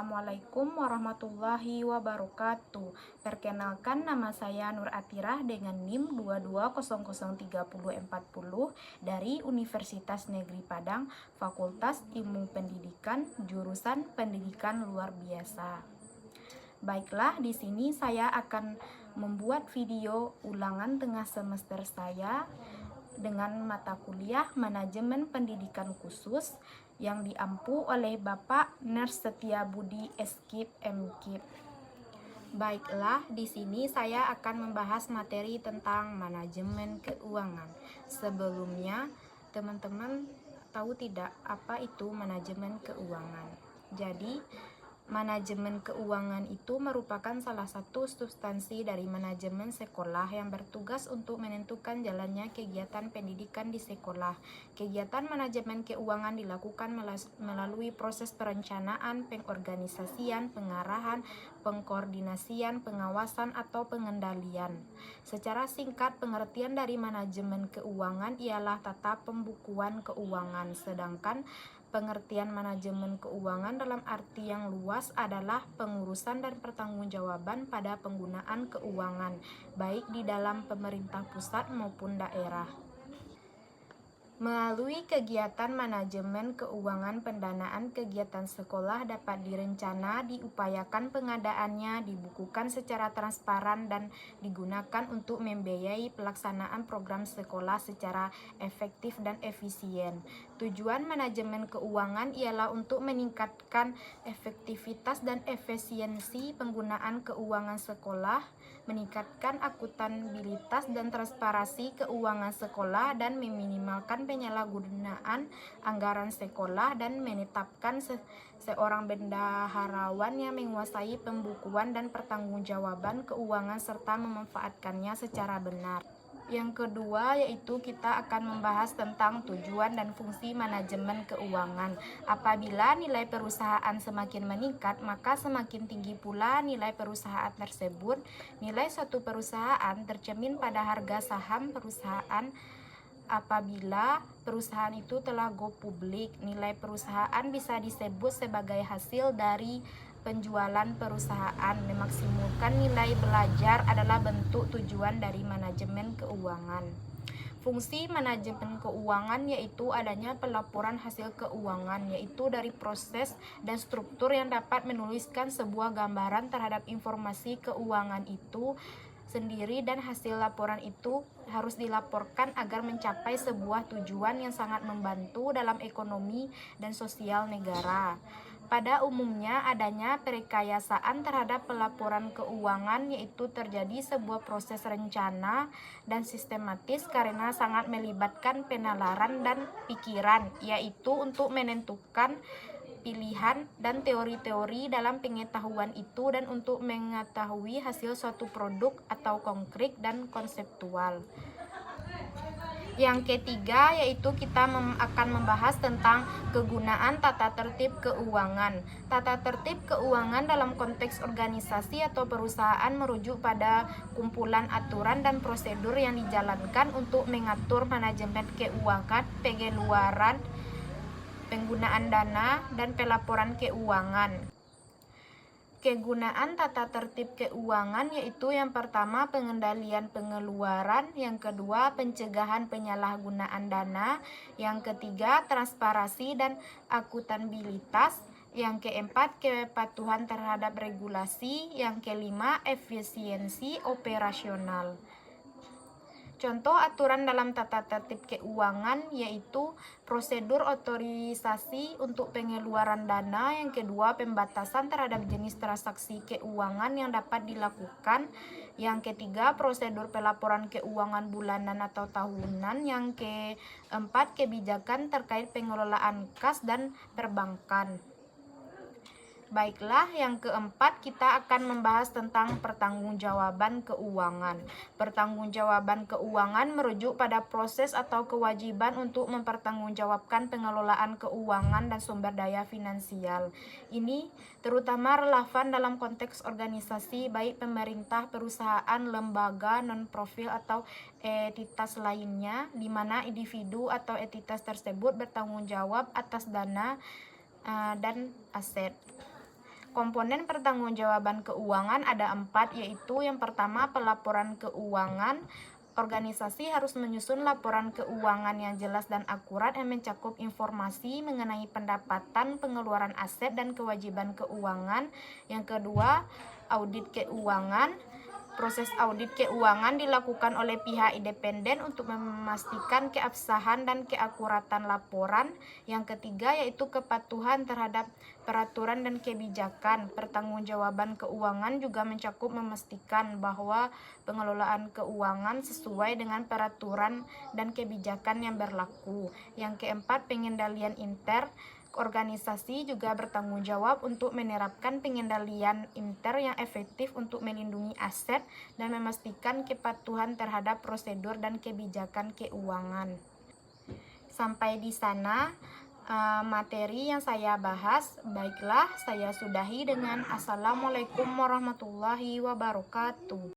Assalamualaikum warahmatullahi wabarakatuh. Perkenalkan, nama saya Nur Atirah dengan NIM 22003040 dari Universitas Negeri Padang, Fakultas Ilmu Pendidikan, jurusan Pendidikan Luar Biasa. Baiklah, di sini saya akan membuat video ulangan tengah semester saya dengan mata kuliah Manajemen Pendidikan Khusus yang diampu oleh Bapak Ners Setiabudi Eskip MKip. Baiklah, di sini saya akan membahas materi tentang manajemen keuangan. Sebelumnya, teman-teman tahu tidak apa itu manajemen keuangan? Jadi, manajemen keuangan itu merupakan salah satu substansi dari manajemen sekolah yang bertugas untuk menentukan jalannya kegiatan pendidikan di sekolah. Kegiatan manajemen keuangan dilakukan melalui proses perencanaan, pengorganisasian, pengarahan, pengkoordinasian, pengawasan, atau pengendalian. Secara singkat, pengertian dari manajemen keuangan ialah tata pembukuan keuangan, sedangkan pengertian manajemen keuangan dalam arti yang luas adalah pengurusan dan pertanggungjawaban pada penggunaan keuangan, baik di dalam pemerintah pusat maupun daerah. Melalui kegiatan manajemen keuangan, pendanaan kegiatan sekolah dapat direncana, diupayakan pengadaannya, dibukukan secara transparan, dan digunakan untuk membiayai pelaksanaan program sekolah secara efektif dan efisien. Tujuan manajemen keuangan ialah untuk meningkatkan efektivitas dan efisiensi penggunaan keuangan sekolah, meningkatkan akuntabilitas dan transparansi keuangan sekolah, dan meminimalkan penyalahgunaan anggaran sekolah, dan menetapkan seorang bendaharawan yang menguasai pembukuan dan pertanggungjawaban keuangan serta memanfaatkannya secara benar. Yang kedua yaitu kita akan membahas tentang tujuan dan fungsi manajemen keuangan. Apabila nilai perusahaan semakin meningkat, maka semakin tinggi pula nilai perusahaan tersebut. Nilai suatu perusahaan tercermin pada harga saham perusahaan. Apabila perusahaan itu telah go publik, nilai perusahaan bisa disebut sebagai hasil dari penjualan perusahaan. Memaksimalkan nilai belajar adalah bentuk tujuan dari manajemen keuangan. Fungsi manajemen keuangan yaitu adanya pelaporan hasil keuangan, yaitu dari proses dan struktur yang dapat menuliskan sebuah gambaran terhadap informasi keuangan itu sendiri, dan hasil laporan itu harus dilaporkan agar mencapai sebuah tujuan yang sangat membantu dalam ekonomi dan sosial negara. Pada umumnya adanya perekayasaan terhadap pelaporan keuangan, yaitu terjadi sebuah proses rencana dan sistematis karena sangat melibatkan penalaran dan pikiran, yaitu untuk menentukan pilihan dan teori-teori dalam pengetahuan itu dan untuk mengetahui hasil suatu produk atau konkret dan konseptual. Yang ketiga yaitu kita akan membahas tentang kegunaan tata tertib keuangan. Tata tertib keuangan dalam konteks organisasi atau perusahaan merujuk pada kumpulan aturan dan prosedur yang dijalankan untuk mengatur manajemen keuangan, pengeluaran, penggunaan dana, dan pelaporan keuangan. Kegunaan tata tertib keuangan yaitu yang pertama pengendalian pengeluaran, yang kedua pencegahan penyalahgunaan dana, yang ketiga transparansi dan akuntabilitas, yang keempat kepatuhan terhadap regulasi, yang kelima efisiensi operasional. Contoh aturan dalam tata tertib keuangan yaitu prosedur otorisasi untuk pengeluaran dana, yang kedua pembatasan terhadap jenis transaksi keuangan yang dapat dilakukan, yang ketiga prosedur pelaporan keuangan bulanan atau tahunan, yang keempat kebijakan terkait pengelolaan kas dan perbankan. Baiklah, yang keempat kita akan membahas tentang pertanggungjawaban keuangan. Pertanggungjawaban keuangan merujuk pada proses atau kewajiban untuk mempertanggungjawabkan pengelolaan keuangan dan sumber daya finansial. Ini terutama relevan dalam konteks organisasi baik pemerintah, perusahaan, lembaga, non-profit atau entitas lainnya, di mana individu atau entitas tersebut bertanggung jawab atas dana dan aset. Komponen pertanggungjawaban keuangan ada 4, yaitu yang pertama pelaporan keuangan. Organisasi harus menyusun laporan keuangan yang jelas dan akurat yang mencakup informasi mengenai pendapatan, pengeluaran aset, dan kewajiban keuangan. Yang kedua, audit keuangan. Proses audit keuangan dilakukan oleh pihak independen untuk memastikan keabsahan dan keakuratan laporan. Yang ketiga yaitu kepatuhan terhadap peraturan dan kebijakan. Pertanggungjawaban keuangan juga mencakup memastikan bahwa pengelolaan keuangan sesuai dengan peraturan dan kebijakan yang berlaku. Yang keempat, pengendalian inter. Organisasi juga bertanggung jawab untuk menerapkan pengendalian inter yang efektif untuk melindungi aset dan memastikan kepatuhan terhadap prosedur dan kebijakan keuangan. Sampai di sana materi yang saya bahas. Baiklah, saya sudahi dengan Assalamualaikum warahmatullahi wabarakatuh.